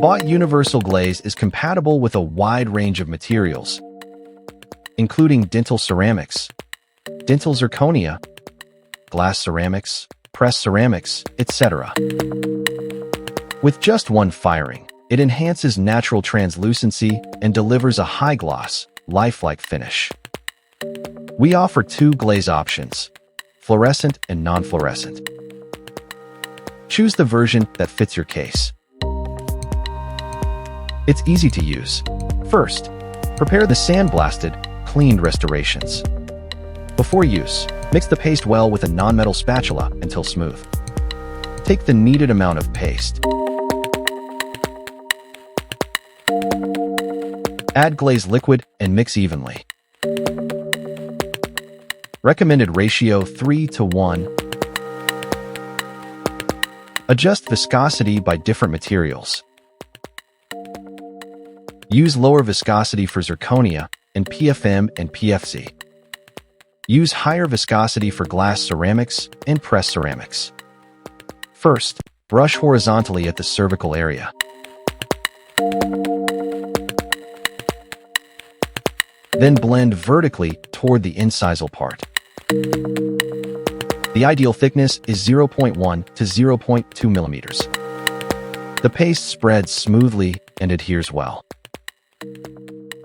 BAOT Universal Glaze is compatible with a wide range of materials, including dental ceramics, dental zirconia, glass ceramics, pressed ceramics, etc. With just one firing, it enhances natural translucency and delivers a high-gloss, lifelike finish. We offer two glaze options, fluorescent and non-fluorescent. Choose the version that fits your case. It's easy to use. First, prepare the sandblasted, cleaned restorations. Before use, mix the paste well with a non-metal spatula until smooth. Take the needed amount of paste. Add glaze liquid and mix evenly. Recommended ratio 3:1. Adjust viscosity by different materials. Use lower viscosity for zirconia and PFM and PFC. Use higher viscosity for glass ceramics and pressed ceramics. First, brush horizontally at the cervical area. Then blend vertically toward the incisal part. The ideal thickness is 0.1 to 0.2 millimeters. The paste spreads smoothly and adheres well.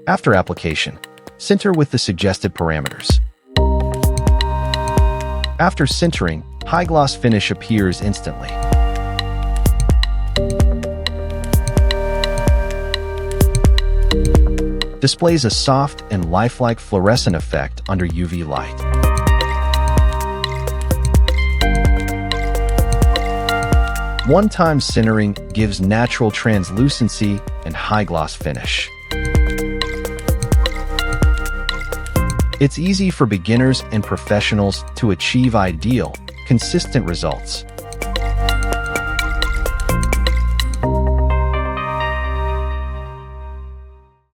After application, sinter with the suggested parameters. After sintering, high-gloss finish appears instantly. Displays a soft and lifelike fluorescent effect under UV light. One-time sintering gives natural translucency and high-gloss finish. It's easy for beginners and professionals to achieve ideal, consistent results.